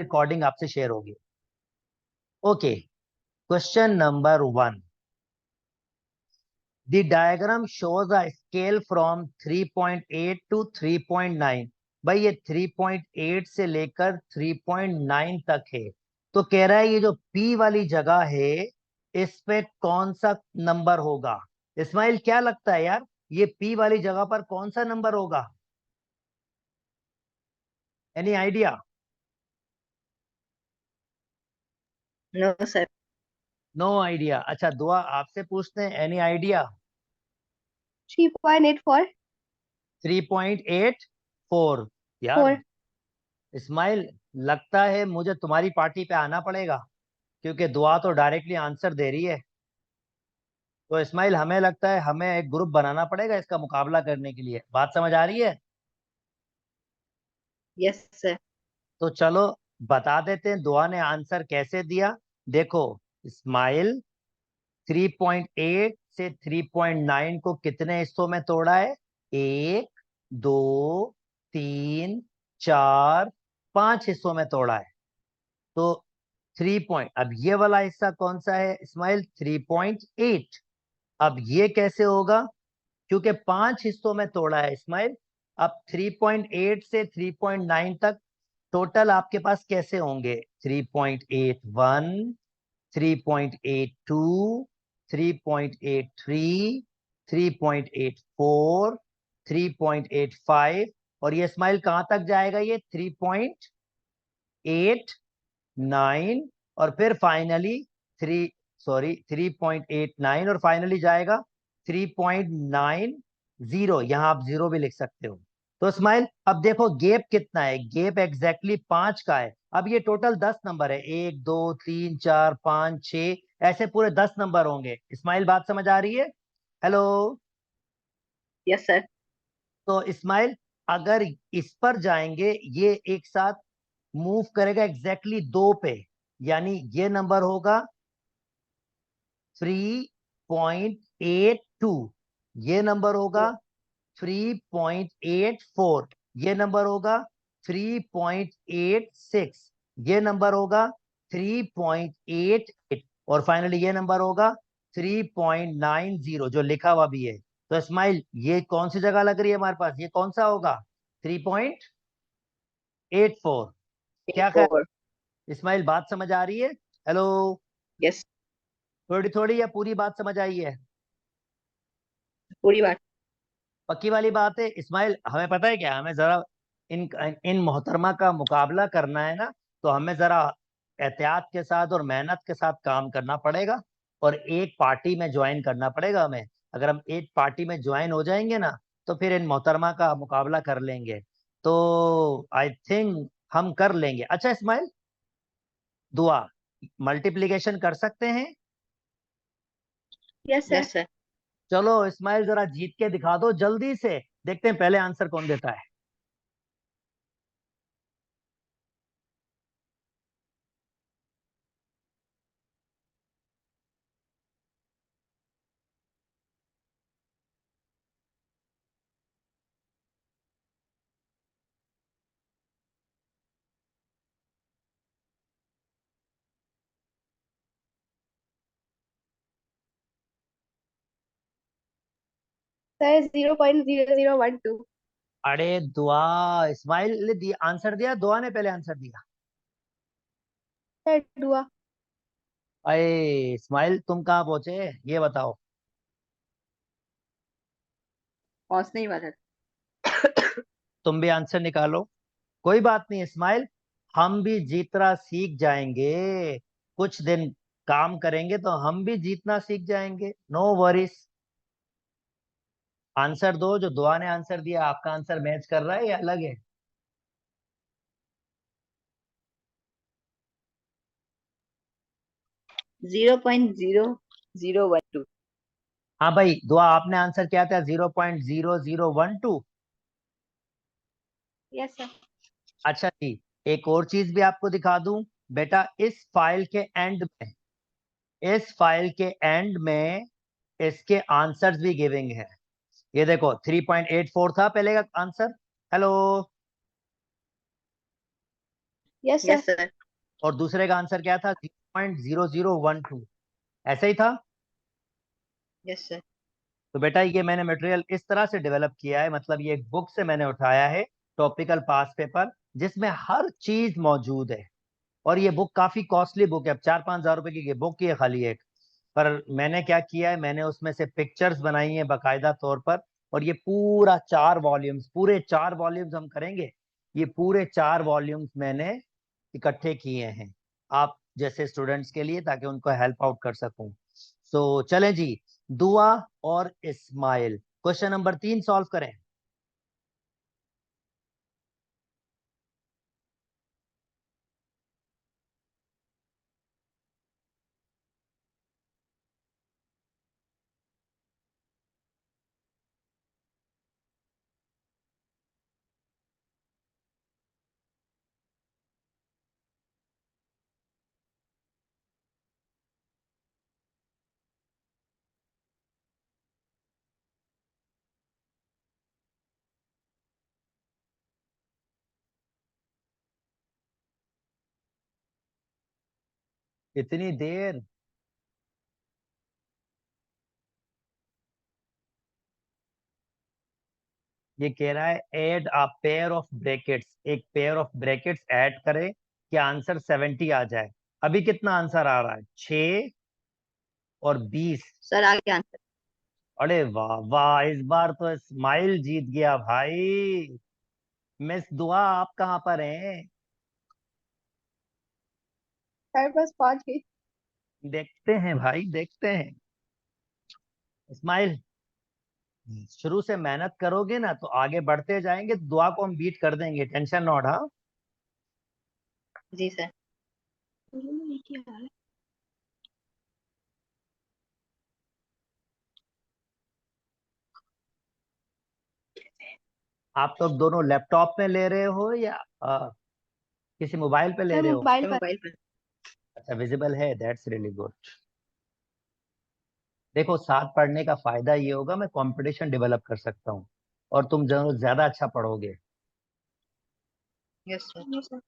Recording आपसे share होगी। Okay, question number 1। The diagram shows a scale from 3.8 to 3.9। भाई ये 3.8 से लेकर 3.9 तक है। तो कह रहा है ये जो P वाली जगह है इस पे कौन सा नंबर होगा। इस्माइल क्या लगता है यार, ये P वाली जगह पर कौन सा नंबर होगा? Any idea? No sir. No idea. अच्छा दुआ आपसे पूछते हैं, एनी आइडिया? 3.84। 3.84 यार। 4। इस्माइल लगता है मुझे तुम्हारी पार्टी पे आना पड़ेगा, क्योंकि दुआ तो डायरेक्टली आंसर दे रही है। तो इस्माइल हमें लगता है हमें एक ग्रुप बनाना पड़ेगा इसका मुकाबला करने के लिए। बात समझ आ रही है? Yes sir. तो चलो बता देते हैं दुआ ने आंसर कैसे दिया। देखो इस्माइल, 3.8 से 3.9 को कितने हिस्सों में तोड़ा है? 1, 2, 3, 4, 5 हिस्सों में तोड़ा है। तो 3 अब ये वाला हिस्सा कौन सा है इस्माइल? 3.8। अब ये कैसे होगा? क्योंकि 5 हिस्सों में तोड़ा है इस्माइल। अब 3.8 से 3.9 तक टोटल आपके पास कैसे होंगे? 3.81, 3.82, 3.83, 3.84, 3.85, और ये इस्माइल कहां तक जाएगा? ये 3.89, और फिर फाइनली 3.89, और फाइनली जाएगा 3.90। यहां आप जीरो भी लिख सकते हो। तो इस्माइल अब देखो गैप कितना है, गैप एग्जैक्टली 5 का है। अब ये टोटल 10 नंबर है, 1, 2, 3, 4, 5, 6, ऐसे पूरे 10 नंबर होंगे। इस्माइल बात समझ आ रही है? हेलो। Yes sir. तो इस्माइल अगर इस पर जाएंगे, ये एक साथ मूव करेगा एग्जैक्टली 2 पे, यानी ये नंबर होगा 3.82, ये नंबर होगा 3.84, ये नंबर होगा 3.86, ये नंबर होगा 3.88, और फाइनली ये नंबर होगा 3.90 जो लिखा हुआ भी है। तो इस्माइल ये कौन सी जगह लग रही है हमारे पास, ये कौन सा होगा? 3.84। क्या ख्याल? 4। इस्माइल बात समझ आ रही है? हेलो। यस। थोड़ी थोड़ी या पूरी बात समझ आई है? पूरी बात। पक्की वाली बात है इस्माइल। हमें पता है क्या, हमें जरा इन इन मोहतरमा का मुकाबला करना है ना, तो हमें जरा एहतियात के साथ और मेहनत के साथ काम करना पड़ेगा, और एक पार्टी में ज्वाइन करना पड़ेगा हमें। अगर हम एक पार्टी में ज्वाइन हो जाएंगे ना, तो फिर इन मोहतरमा का मुकाबला कर लेंगे। तो आई थिंक हम कर लेंगे। अच्छा इस्माइल, दुआ मल्टीप्लिकेशन कर सकते हैं? Yes sir. Yes sir. चलो इस्माइल जरा जीत के दिखा दो जल्दी से, देखते हैं पहले आंसर कौन देता है। सर 0.0012। अरे दुआ, इस्माइल ने दिया आंसर दिया, दुआ ने पहले आंसर दिया। सर दुआ। अरे इस्माइल तुम कहाँ पहुंचे ये बताओ। पहुंचने ही वाला तुम भी आंसर निकालो। कोई बात नहीं इस्माइल, हम भी जीतना सीख जाएंगे। कुछ दिन काम करेंगे तो हम भी जीतना सीख जाएंगे, नो वरीज। आंसर दो, जो दुआ ने आंसर दिया आपका आंसर मैच कर रहा है या अलग है? 0.0012। हाँ भाई दुआ, आपने आंसर किया था 0.0012। Yes sir. अच्छा जी, एक और चीज भी आपको दिखा दूं बेटा। इस फाइल के एंड में, इस फाइल के एंड में इसके आंसर्स भी गिविंग है। ये देखो 3.84 था पहले का answer. Hello. Yes yes sir. Sir. और दूसरे का आंसर क्या था? 0.0012। ऐसे ही था। Yes sir. तो बेटा ये मैंने मटेरियल इस तरह से डेवलप किया है, मतलब ये एक बुक से मैंने उठाया है, टॉपिकल पास पेपर, जिसमें हर चीज मौजूद है। और ये बुक काफी कॉस्टली बुक है, अब 4-5 हजार रुपए की ये बुक ही है खाली एक। पर मैंने क्या किया है, मैंने उसमें से पिक्चर्स बनाई हैं बाकायदा तौर पर। और ये पूरा 4 वॉल्यूम्स, पूरे 4 वॉल्यूम्स हम करेंगे। ये पूरे 4 वॉल्यूम्स मैंने इकट्ठे किए हैं आप जैसे स्टूडेंट्स के लिए, ताकि उनको हेल्प आउट कर सकूं। सो चलें जी, दुआ और इस्माइल, क्वेश्चन नंबर 3 सॉल्व करें। इतनी देर? ये कह रहा है add a pair of brackets, एक पेयर ऑफ ब्रैकेट्स ऐड करें कि आंसर 70 आ जाए। अभी कितना आंसर आ रहा है? 6 और 20। सर आगे आंसर। अरे वाह वाह, इस बार तो इस्माइल जीत गया भाई। मिस दुआ आप कहाँ पर हैं? सर बस पहुंच गई। देखते हैं भाई, देखते हैं। इस्माइल, शुरू से मेहनत करोगे ना तो आगे बढ़ते जाएंगे, दुआ को हम बीट कर देंगे, टेंशन नॉट। हाँ, जी सर। आप लोग दोनों लैपटॉप में ले रहे हो या किसी मोबाइल पे ले सर रहे हो? मोबाइल पर। मोबाइल पर। अच्छा, विजिबल है, दैट्स रियली गुड। देखो, साथ पढ़ने का फायदा ये होगा, मैं कंपटीशन डेवलप कर सकता हूँ और तुम जो ज्यादा अच्छा पढ़ोगे। Yes sir. Yes sir.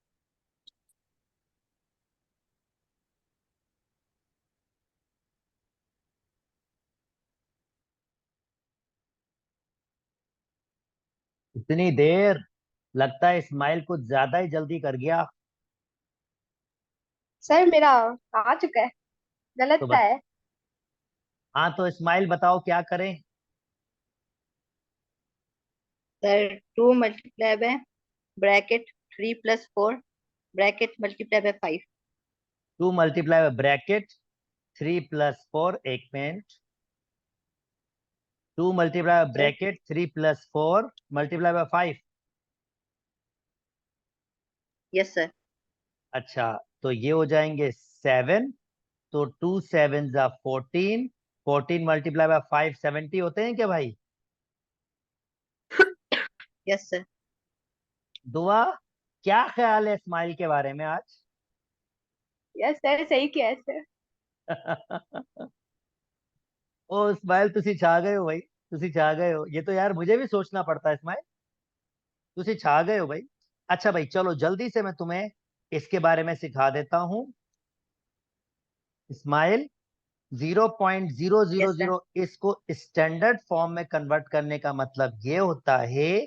इतनी देर? लगता है इस्माइल कुछ ज्यादा ही जल्दी कर गया। सर मेरा आ चुका है, गलत तो सा बस, है। हाँ तो इस्माइल बताओ क्या करें। Sir 2 multiply by bracket 3 + 4 bracket multiply by 5। 2 × bracket 3 + 4, एक minute. 2 × sir bracket 3 + 4 × 5। Yes sir. अच्छा, तो ये हो जाएंगे 7। तो 2 7 × 14, 14 × 5 70 होते हैं क्या भाई? Yes sir. दुआ, क्या ख्याल है इस्माइल के बारे में आज? यस सर, सही किया है सर। ओ इस्माइल, तुसी छा गए हो भाई, तुसी छा गए हो। ये तो यार मुझे भी सोचना पड़ता है इस्माइल, तुसी छा गए हो भाई। अच्छा भाई, चलो जल्दी से मैं तुम्हें इसके बारे में सिखा देता हूँ। Ismail, zero point zero zero yes sir. Zero इसको स्टैंडर्ड फॉर्म में कन्वर्ट करने का मतलब ये होता है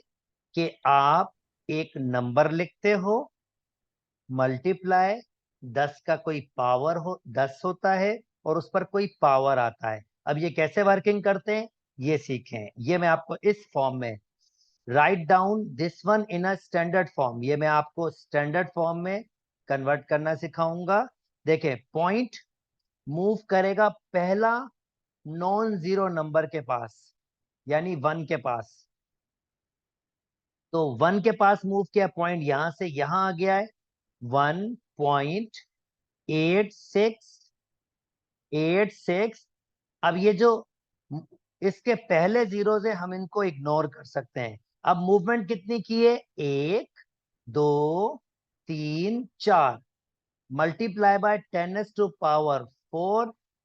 कि आप एक नंबर लिखते हो, मल्टीप्लाई 10 का कोई पावर हो, 10 होता है, और उस पर कोई पावर आता है। अब ये कैसे वर्किंग करते हैं ये सीखें। ये मैं आपको इस फॉर्म में, write down this one in a standard form, ये मैं आपको स्टैंडर्ड फॉर्म में कन्वर्ट करना सिखाऊंगा। देखें, पॉइंट मूव करेगा पहला नॉन जीरो नंबर के पास, यानी 1 के पास। तो 1 के पास मूव किया, पॉइंट यहां से यहां आ गया है। 1.8686। अब ये जो इसके पहले जीरो है हम इनको इग्नोर कर सकते हैं। अब मूवमेंट कितनी की है? 1 2 3 4 मल्टीप्लाई बाय 10⁻⁴।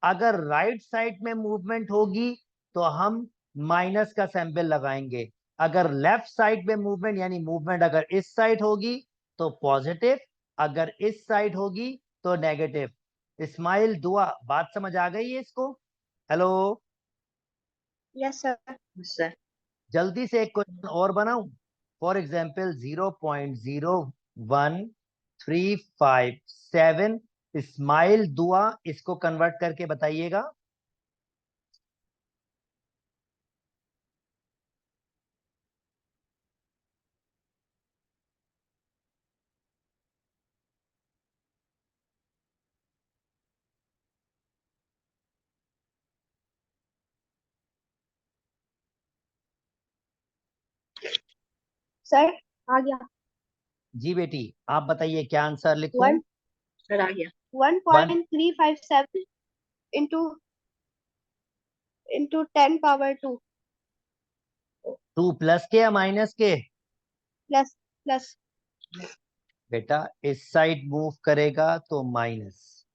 अगर राइट साइड में मूवमेंट होगी तो हम माइनस का सिंबल लगाएंगे। अगर लेफ्ट साइड में मूवमेंट, यानी मूवमेंट अगर इस साइड होगी तो पॉजिटिव, अगर इस साइड होगी तो नेगेटिव। इस्माइल दुआ, बात समझ आ गई है इसको? Hello, yes sir. सर जल्दी से एक क्वेश्चन और बनाऊं। For example 0.01357। इस्माइल दुआ, इसको कन्वर्ट करके बताइएगा। सर आ गया। जी बेटी, आप बताइए क्या आंसर लिखूं? वन सर आ गया। 1.357 into into 10 power 2 two plus के या माइनस के? Plus plus. बेटा इस साइड मूव करेगा तो माइनस।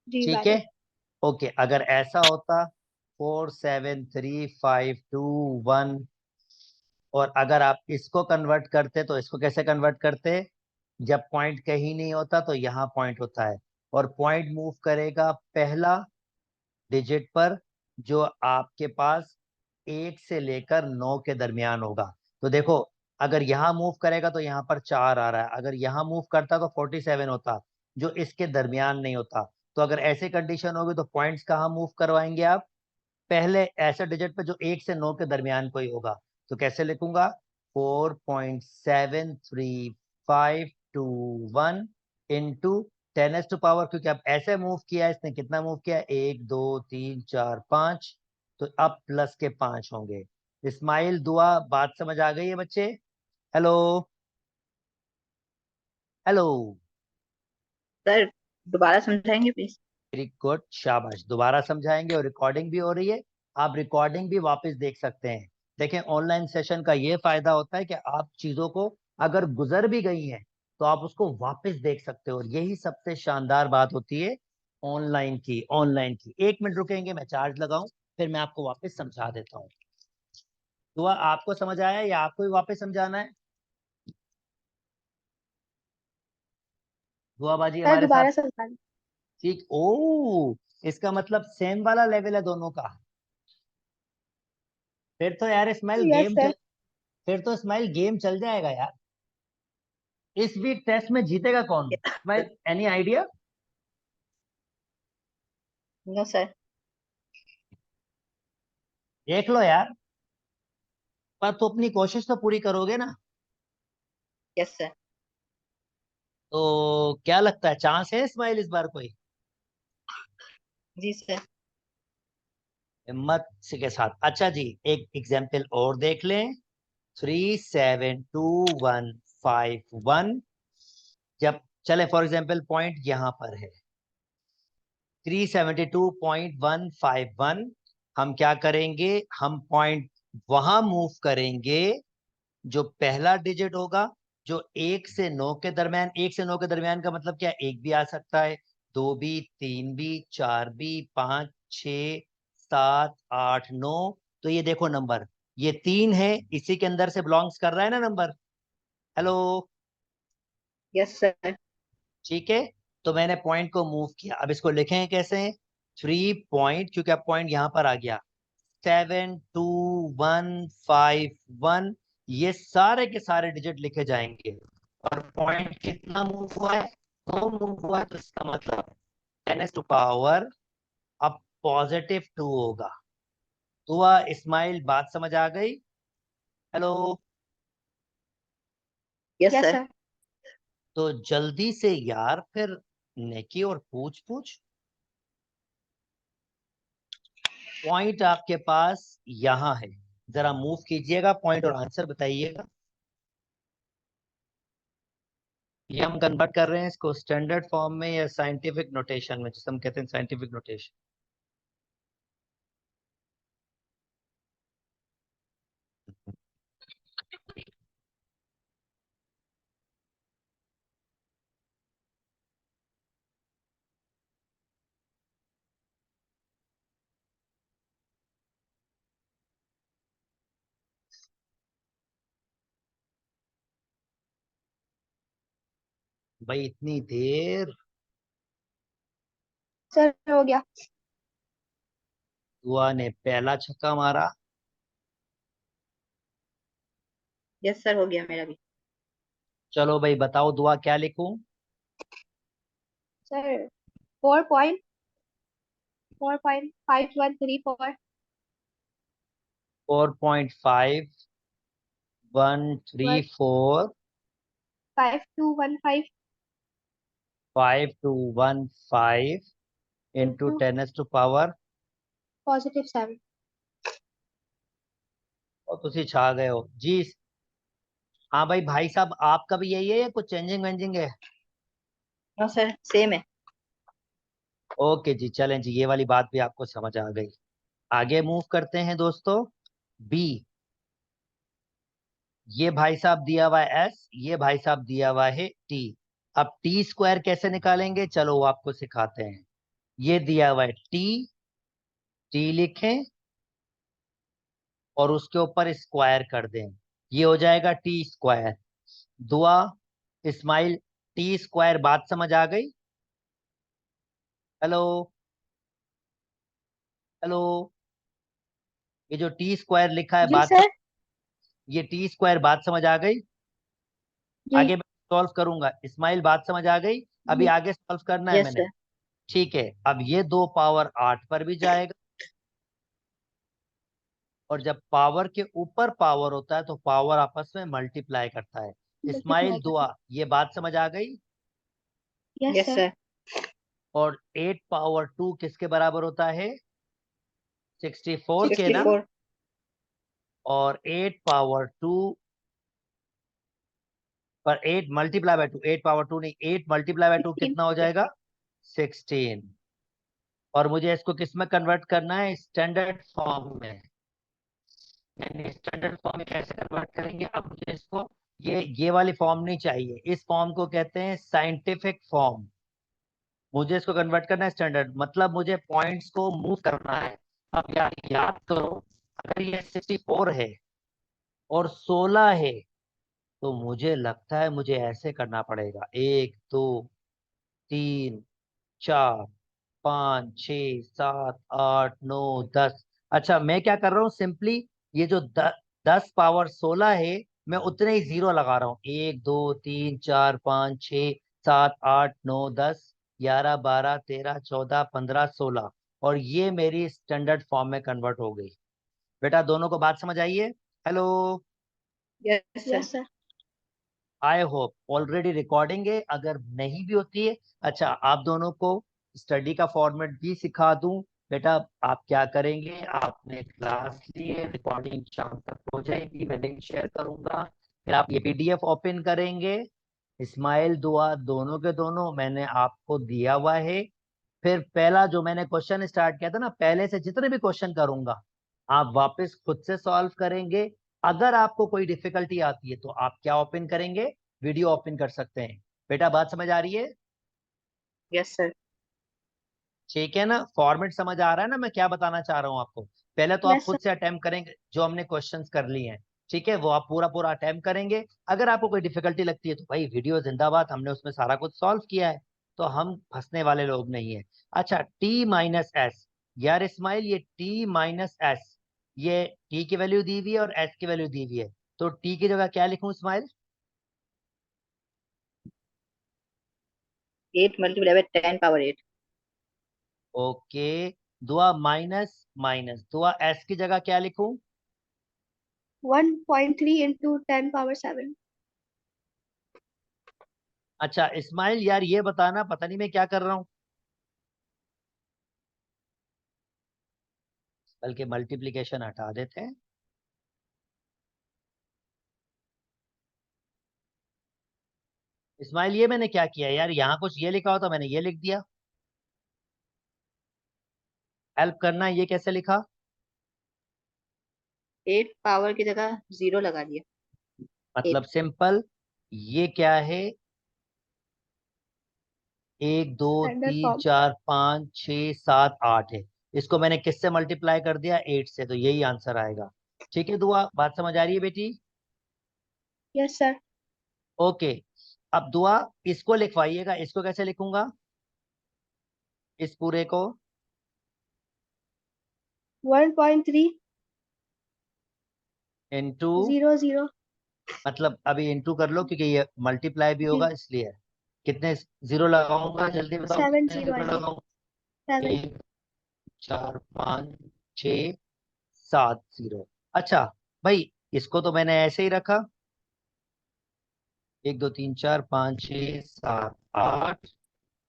जी ठीक है, वैलिड। ओके। अगर ऐसा होता 47352 1, और अगर आप इसको कन्वर्ट करते तो इसको कैसे कन्वर्ट करते? जब पॉइंट कहीं नहीं होता तो यहाँ पॉइंट होता है, और पॉइंट मूव करेगा पहला डिजिट पर, जो आपके पास 1 से लेकर 9 के दरमियान होगा। तो देखो, अगर यहाँ मूव करेगा तो यहाँ पर 4 आ रहा है, अगर यहाँ मूव करता तो 47 होता, जो इसके दरमियान नहीं होता। तो अगर ऐसी कंडीशन होगी तो पॉइंट्स कहाँ मूव करवाएंगे आप? पहले ऐसे डिजिट पे जो 1 से 9 के दरमियान कोई होगा। तो कैसे लिखूंगा? 4.73521 इंटू 10 पावर, क्योंकि अब ऐसे मूव किया, इसने कितना मूव किया? 1 2 3 4 5, तो अब प्लस के 5 होंगे। इस्माइल दुआ, बात समझ आ गई है बच्चे? Hello, hello. सर दोबारा समझाएंगे प्लीज? वेरी गुड, शाबाश। दोबारा समझाएंगे, और रिकॉर्डिंग भी हो रही है। आप रिकॉर्डिंग भी वापस देख सकते हैं। देखें, ऑनलाइन सेशन का ये फायदा होता है कि आप चीजों को, अगर गुजर भी गई हैं, तो आप उसको वापस देख सकते हो, और यही सबसे शानदार बात होती है ऑनलाइन की। 1 मिनट रुकेंगे, मैं चार्ज लगाऊं, फिर मैं आपको वापस समझा देता हूँ। दुआ, आपको समझ आया या आपको भी वापस समझाना है? दुआ बाजी सर हमारे साथ? दोबारा समझा दीजिए। ठीक, ओ, इसका मतलब सेम वाला लेवल है दोनों का। फिर तो यार इस्माइल यस सर। फिर तो इस्माइल गेम चल जाएगा यार। इस वीक टेस्ट में जीतेगा कौन Ismail, any idea? No sir. देख लो यार, पर तो अपनी कोशिश तो पूरी करोगे ना? Yes sir. तो क्या लगता है, चांस है इस्माइल इस बार कोई? जी सर। हिम्मत से के साथ। अच्छा जी, एक एग्जाम्पल और देख लें। 372 151। जब चले, फॉर एग्जाम्पल पॉइंट यहां पर है 372.151, हम क्या करेंगे? हम पॉइंट वहां मूव करेंगे जो पहला डिजिट होगा, जो 1 से 9 के दरमियान। 1 से 9 के दरमियान का मतलब क्या? एक भी आ सकता है, दो भी, तीन भी, चार भी, 5 6 7 8 9। तो ये देखो नंबर, ये 3 है, इसी के अंदर से बिलोंग्स कर रहा है ना नंबर। Hello, yes sir. ठीक है। तो मैंने पॉइंट को मूव किया, अब इसको लिखें कैसे? 3 पॉइंट, क्योंकि अब पॉइंट यहां पर आ गया, 72151। ये सारे के सारे डिजिट लिखे जाएंगे, और पॉइंट कितना मूव हुआ है? 2 मूव हुआ है, तो इसका मतलब 10 पावर अब +2 होगा। तो वह इस्माइल, बात समझ आ गई? Hello, yes yes sir. Sir. तो जल्दी से यार फिर, नेकी और पूछ पूछ। पॉइंट आपके पास यहां है, जरा मूव कीजिएगा पॉइंट और आंसर बताइएगा। ये हम कन्वर्ट कर रहे हैं इसको स्टैंडर्ड फॉर्म में या साइंटिफिक नोटेशन में, जिसे हम कहते हैं साइंटिफिक नोटेशन। भाई इतनी देर। सर हो गया। दुआ ने पहला छक्का मारा। यस सर, हो गया मेरा भी। चलो भाई बताओ दुआ क्या लिखूं। Sir 4.5134 4.5134 5215 5215 into into 10⁻⁻। +7। और तुसी छा गए हो जी। हाँ भाई, भाई साहब आपका भी यही है या कुछ चेंजिंग वेंजिंग है? नो सर, सेम है। ओके जी, चलें जी, ये वाली बात भी आपको समझ आ गई। आगे मूव करते हैं दोस्तों। बी, ये भाई साहब दिया हुआ है एस, ये भाई साहब दिया हुआ है टी। अब टी स्क्वायर कैसे निकालेंगे, चलो वो आपको सिखाते हैं। ये दिया हुआ है टी, टी लिखें और उसके ऊपर स्क्वायर कर दें, ये हो जाएगा टी स्क्वायर। दुआ, इस्माइल, टी स्क्वायर बात समझ आ गई? हेलो, हेलो, ये जो टी स्क्वायर लिखा है जी बात सर। ये टी स्क्वायर बात समझ आ गई? जी आगे मैं सॉल्व करूंगा। इस्माइल बात समझ आ गई? अभी जी। आगे सॉल्व करना है यस मैंने। सर। ठीक है, अब ये 2 पावर 8 पर भी जाएगा, और जब पावर के ऊपर पावर होता है तो पावर आपस में मल्टीप्लाई करता है। इस्माइल, मल्टीप्लाई करना। दुआ, ये बात समझ आ गई? Yes yes sir. सर। और 8 पावर 2 किसके बराबर होता है? 64 के ना? 64। और 8 पावर 2 पर 8 मल्टीप्लाई बाय 2, 8 पावर 2 नहीं, 8 मल्टीप्लाई बाय 2 16। कितना हो जाएगा? 16। और मुझे इसको किस में कन्वर्ट करना है? स्टैंडर्ड फॉर्म में। यानी स्टैंडर्ड फॉर्म में कैसे कन्वर्ट करेंगे? अब मुझे इसको, ये वाली फॉर्म नहीं चाहिए, इस फॉर्म को कहते हैं साइंटिफिक फॉर्म। मुझे इसको कन्वर्ट करना है स्टैंडर्ड, मतलब मुझे पॉइंट्स को मूव करना है। अब याद करो, अगर ये 64 है और 16 है, तो मुझे लगता है मुझे ऐसे करना पड़ेगा, 1 2 3 4 5 6 7 8 9 10। अच्छा, मैं क्या कर रहा हूँ सिंपली, ये जो 10 पावर 16 है, मैं उतने ही जीरो लगा रहा हूँ। 1 2 3 4 5 6 7 8 9 10 11 12 13 14 15 16, और ये मेरी स्टैंडर्ड फॉर्म में कन्वर्ट हो गई। बेटा दोनों को बात समझ आई है? Hello, yes sir. Yes sir. I hope already recording है, अगर नहीं भी होती है। अच्छा, आप दोनों को स्टडी का फॉर्मेट भी सिखा दूं। बेटा आप क्या करेंगे, आपने क्लास ली है, रिकॉर्डिंग शाम तक हो जाएगी, मैं लिंक शेयर करूंगा, फिर आप ये पीडीएफ ओपन करेंगे। इस्माइल, दुआ, दोनों के दोनों मैंने आपको दिया हुआ है। फिर पहला जो मैंने क्वेश्चन स्टार्ट किया था ना, पहले से जितने भी क्वेश्चन करूंगा आप वापस खुद से सॉल्व करेंगे। अगर आपको कोई डिफिकल्टी आती है तो आप क्या ओपन करेंगे? वीडियो ओपन कर सकते हैं। बेटा बात समझ आ रही है? Yes sir. ठीक है ना, फॉर्मेट समझ आ रहा है ना, मैं क्या बताना चाह रहा हूँ आपको? पहले तो आप यस खुद सर। से अटेम्प्ट करेंगे जो हमने क्वेश्चंस कर लिए हैं। ठीक है, वो आप पूरा पूरा अटेम्प्ट करेंगे। अगर आपको कोई डिफिकल्टी लगती है तो भाई वीडियो जिंदाबाद, हमने उसमें सारा कुछ सॉल्व किया है, तो हम फंसने वाले लोग नहीं है। अच्छा, टी माइनस एस, यार इस्माइल ये टी माइनस एस, ये टी की वैल्यू दी हुई है और एस की वैल्यू दी हुई है, तो टी की जगह क्या लिखूं Ismail? 8 multiply by 10 power 8। Okay, Dua minus minus, Dua S की जगह क्या लिखूं? 1.3 into 10⁻⁷। अच्छा इस्माइल, यार ये बताना, पता नहीं मैं क्या कर रहा हूँ, बल्कि मल्टीप्लिकेशन हटा देते हैं। इस्माइल ये मैंने क्या किया यार, यहाँ कुछ ये लिखा होता मैंने ये लिख दिया। हेल्प करना, ये कैसे लिखा? 8 पावर की जगह 0 लगा दिया। मतलब 8। सिंपल, ये क्या है, 1 2 3 4 5 6 7 8 है, इसको मैंने किससे मल्टीप्लाई कर दिया? 8 से, तो यही आंसर आएगा। ठीक है दुआ, बात समझ आ रही है बेटी? Yes sir. ओके, अब दुआ इसको लिखवाइएगा, इसको कैसे लिखूंगा इस पूरे को? 1.3 इंटू, 00 मतलब अभी इंटू कर लो क्योंकि ये मल्टीप्लाई भी जी होगा इसलिए। कितने जीरो लगाऊंगा जल्दी बताओ, 7 कितने 0 जीरो आएंगे। लगाऊंगा? 7। 1, 4, 5, 6, 7 जीरो। अच्छा भाई, इसको तो मैंने ऐसे ही रखा, 1, 2, 3, 4, 5, 6, 7, 8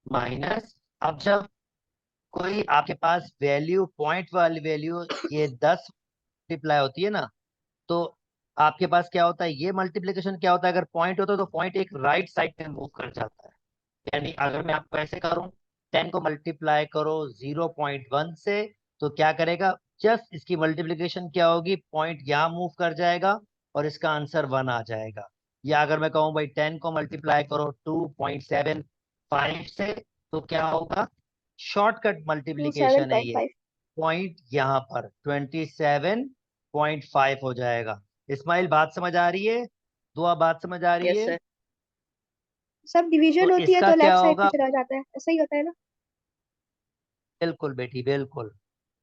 माइनस। अब जब कोई आपके पास वैल्यू, पॉइंट वाली वैल्यू, ये 10 मल्टीप्लाई होती है ना, तो आपके पास क्या होता है, ये मल्टीप्लीकेशन क्या होता है, अगर पॉइंट होता है तो पॉइंट एक राइट साइड में मूव कर जाता है। यानी अगर मैं आपको ऐसे करूं, 10 को मल्टीप्लाई करो 0.1 से, तो क्या करेगा, जस्ट इसकी मल्टीप्लीकेशन क्या होगी, पॉइंट यहाँ मूव कर जाएगा और इसका आंसर 1 आ जाएगा। या अगर मैं कहूं भाई 10 को मल्टीप्लाई करो 2.75 से, तो क्या होगा, शॉर्टकट मल्टीप्लीकेशन है ये, 27.5। पॉइंट यहाँ पर 27.5 हो जाएगा। इस्माइल बात समझ आ रही है? दुआ बात समझ आ रही यस है? सर। सब तो डिवीजन होती है इसका तो क्या लेफ्ट साइड पे होगा? चला जाता है, ऐसा ही होता है ना। बिल्कुल बेटी बिल्कुल।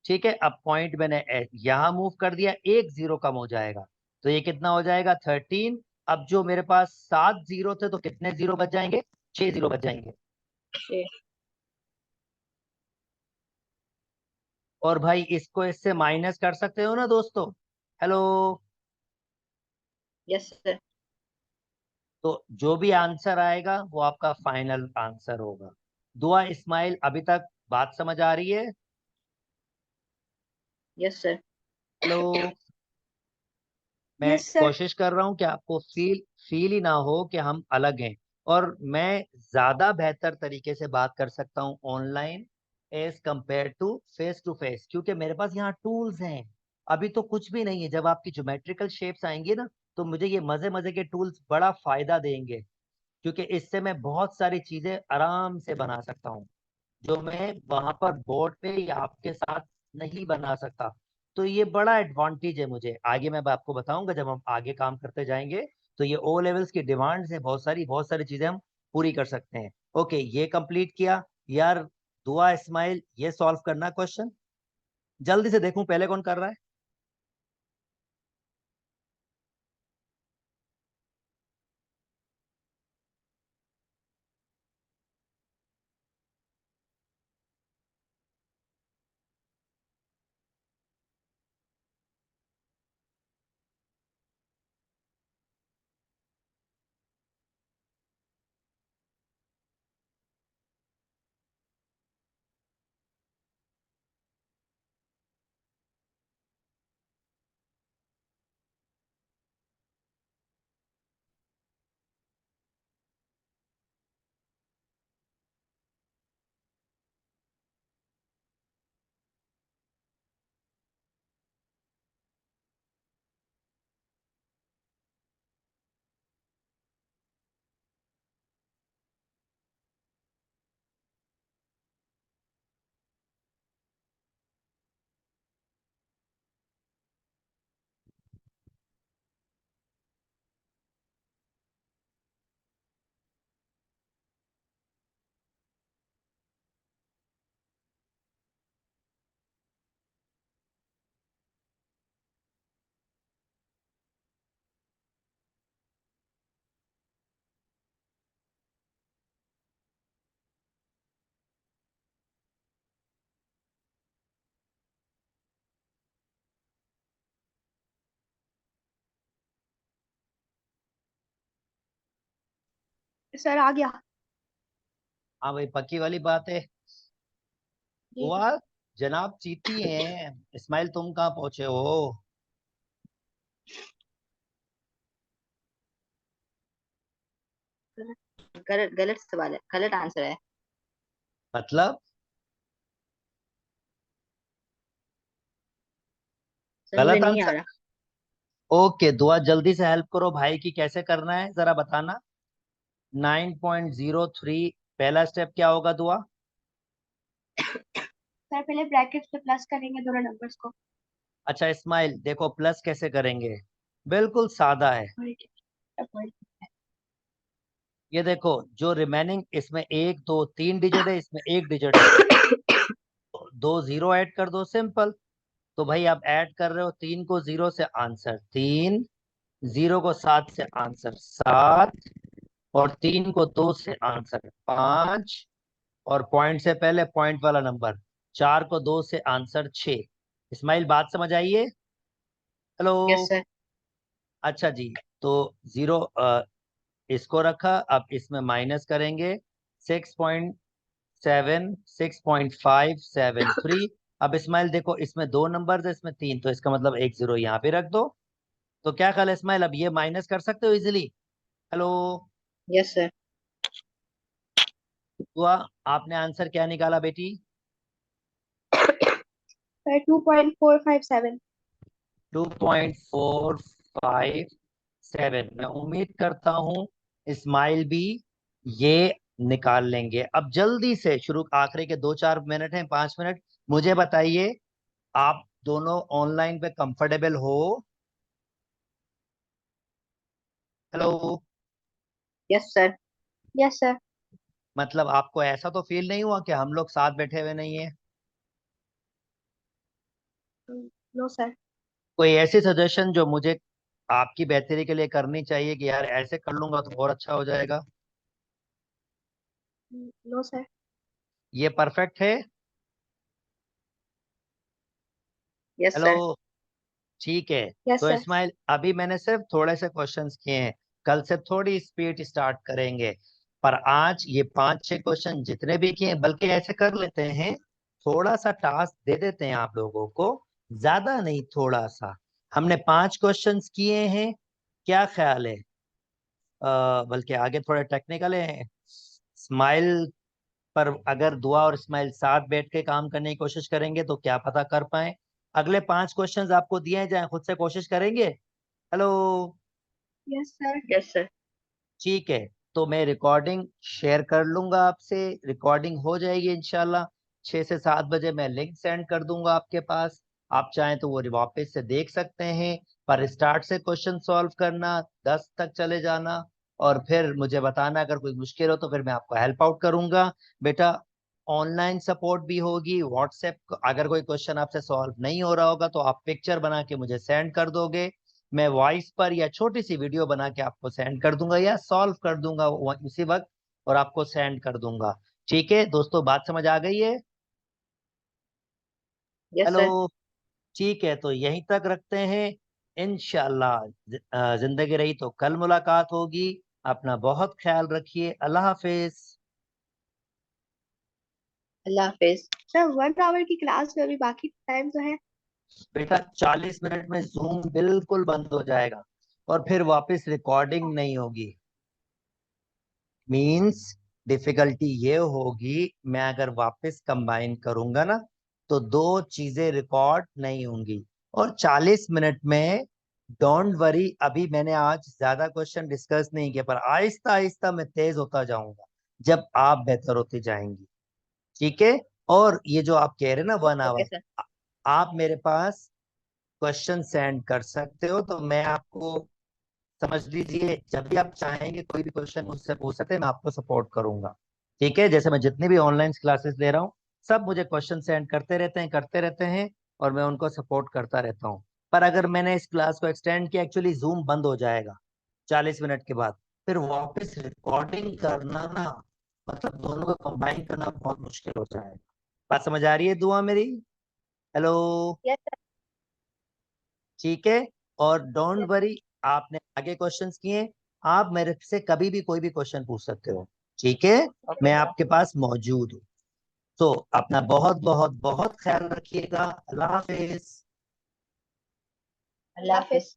ठीक है, अब पॉइंट मैंने यहाँ मूव कर दिया, एक जीरो कम हो जाएगा, तो ये कितना हो जाएगा, 13। अब जो मेरे पास 7 जीरो थे, तो कितने जीरो बच जाएंगे, 6 जीरो बच जाएंगे। और भाई इसको इससे माइनस कर सकते हो ना दोस्तों? हेलो? Yes sir. तो जो भी आंसर आएगा वो आपका फाइनल आंसर होगा। दुआ इस्माइल, अभी तक बात समझ आ रही है? Yes sir. हेलो? मैं यस सर। कोशिश कर रहा हूं कि आपको फील फील ही ना हो कि हम अलग हैं, और मैं ज्यादा बेहतर तरीके से बात कर सकता हूं online as compare to face, क्योंकि मेरे पास यहाँ टूल्स हैं। अभी तो कुछ भी नहीं है, जब आपकी ज्योमेट्रिकल शेप्स आएंगी ना, तो मुझे ये मजे मजे के टूल्स बड़ा फायदा देंगे, क्योंकि इससे मैं बहुत सारी चीजें आराम से बना सकता हूँ, जो मैं वहां पर बोर्ड पे या आपके साथ नहीं बना सकता। तो ये बड़ा एडवांटेज है मुझे, आगे मैं आपको बताऊंगा जब हम आगे काम करते जाएंगे। तो ये ओ लेवल्स की डिमांड्स है, बहुत सारी चीजें हम पूरी कर सकते हैं। ओके, ये कंप्लीट किया यार। दुआ इस्माइल, ये सॉल्व करना क्वेश्चन, जल्दी से देखूं पहले कौन कर रहा है। सर आ गया। हाँ भाई, पक्की वाली बात है। जी जी। दुआ, जनाब चीती हैं, इस्माइल तुम कहाँ पहुंचे हो? गलत गलत सवाल है, गलत आंसर है। मतलब? सर मुझे गलत नहीं आ आंसर? रहा। ओके दुआ, जल्दी से हेल्प करो भाई की, कैसे करना है जरा बताना। 9.03, पहला स्टेप क्या होगा दुआ? सर पहले ब्रैकेट पे प्लस करेंगे दोनों नंबर्स को। अच्छा इस्माइल देखो, प्लस कैसे करेंगे, बिल्कुल सादा है। और ये देखो जो रिमेनिंग इसमें 1 2 3 डिजिट है, इसमें 1 डिजिट है, 2 0 ऐड कर दो, सिंपल। तो भाई आप ऐड कर रहे हो 3 को 0 से आंसर 3, 0 को 7 से आंसर 7, और 3 को 2 से आंसर 5, और पॉइंट से पहले पॉइंट वाला नंबर 4 को 2 से आंसर 6। इस्माइल बात समझ आइए? हेलो। Yes sir. अच्छा जी। तो 0 इसको रखा, अब इसमें माइनस करेंगे 6.573। अब इस्माइल देखो इसमें 2 नंबर है, इसमें 3, तो इसका मतलब 1 0 यहाँ पे रख दो। तो क्या ख्याल है इस्माइल, अब ये माइनस कर सकते हो इजिली? हेलो। Yes sir. हुआ? आपने आंसर क्या निकाला बेटी? सर 2.457। 2.457। मैं उम्मीद करता हूं इस्माइल भी ये निकाल लेंगे। अब जल्दी से शुरू, आखिरी के 2 4 मिनट हैं, 5 मिनट, मुझे बताइए आप दोनों ऑनलाइन पे कंफर्टेबल हो? Hello. Yes sir. Yes sir. मतलब आपको ऐसा तो फील नहीं हुआ कि हम लोग साथ बैठे हुए नहीं है? No sir. कोई ऐसी सजेशन जो मुझे आपकी बेहतरी के लिए करनी चाहिए कि यार ऐसे कर लूंगा तो और अच्छा हो जाएगा? No sir. ये परफेक्ट है? Yes hello. सर। ठीक है। यस तो सर। इस्माइल अभी मैंने सिर्फ थोड़े से क्वेश्चंस किए हैं, कल से थोड़ी स्पीड स्टार्ट करेंगे। पर आज ये 5 6 क्वेश्चन जितने भी किए हैं, बल्कि ऐसे कर लेते हैं, थोड़ा सा टास्क दे देते हैं आप लोगों को, ज्यादा नहीं थोड़ा सा। हमने 5 क्वेश्चंस किए हैं, क्या ख्याल है? बल्कि आगे थोड़े टेक्निकल है। स्माइल पर अगर दुआ और स्माइल साथ बैठ के काम करने की कोशिश करेंगे तो क्या पता कर पाए। अगले 5 क्वेश्चंस आपको दिए जाएं, खुद से कोशिश करेंगे? Hello. Yes sir. Yes sir. ठीक है। तो मैं रिकॉर्डिंग शेयर कर लूंगा आपसे, रिकॉर्डिंग हो जाएगी इंशाल्लाह। 6 से 7 बजे मैं लिंक सेंड कर दूंगा आपके पास। आप चाहें तो वो वापस से देख सकते हैं। पर स्टार्ट से क्वेश्चन सॉल्व करना, 10 तक चले जाना, और फिर मुझे बताना अगर कोई मुश्किल हो तो फिर मैं आपको हेल्प आउट करूंगा। बेटा ऑनलाइन सपोर्ट भी होगी, व्हाट्सएप, अगर कोई क्वेश्चन आपसे सॉल्व नहीं हो रहा होगा तो आप पिक्चर बना के मुझे सेंड कर दोगे, मैं वॉइस पर या छोटी सी वीडियो बना के आपको सेंड कर दूंगा या सॉल्व कर दूंगा उसी वक्त और आपको सेंड कर दूंगा। ठीक है दोस्तों, बात समझ आ गई है? Yes sir. हेलो। ठीक है, तो यहीं तक रखते हैं। इंशाल्लाह जिंदगी रही तो कल मुलाकात होगी। अपना बहुत ख्याल रखिए। अल्लाह हाफिज। अल्लाह हाफिज। सर 1 आवर की क्लास में अभी बाकी टाइम तो है। बेटा 40 मिनट में जूम बिल्कुल बंद हो जाएगा और फिर वापस रिकॉर्डिंग नहीं होगी। मींस डिफिकल्टी ये होगी, मैं अगर वापस कंबाइन करूंगा ना तो 2 चीजें रिकॉर्ड नहीं होंगी। और 40 मिनट में, डोंट वरी, अभी मैंने आज ज्यादा क्वेश्चन डिस्कस नहीं किया, पर आहिस्ता आहिस्ता मैं तेज होता जाऊंगा जब आप बेहतर होती जाएंगी। ठीक है? और ये जो आप कह रहे हैं ना 1 आवर, ओके सर। आप मेरे पास क्वेश्चन सेंड कर सकते हो, तो मैं आपको, समझ लीजिए, जब भी आप चाहेंगे कोई भी क्वेश्चन मुझसे पूछ सकते हैं, मैं आपको सपोर्ट करूंगा। ठीक है? जैसे मैं जितनी भी ऑनलाइन क्लासेस ले रहा हूँ, सब मुझे क्वेश्चन सेंड करते रहते हैं और मैं उनको सपोर्ट करता रहता हूँ। पर अगर मैंने इस क्लास को एक्सटेंड किया, एक्चुअली जूम बंद हो जाएगा 40 मिनट के बाद, फिर वापस रिकॉर्डिंग करना ना, मतलब दोनों को कंबाइन करना बहुत मुश्किल हो जाएगा। बात समझ आ रही है दुआ मेरी? हेलो। Yes sir. ठीक है। और डोंट यस। वरी, आपने आगे क्वेश्चंस किए, आप मेरे से कभी भी कोई भी क्वेश्चन पूछ सकते हो। ठीक है? ओके मैं सर। आपके पास मौजूद हूँ। तो अपना बहुत बहुत बहुत ख्याल रखिएगा। अल्लाह हाफिज। अल्लाह हाफिज।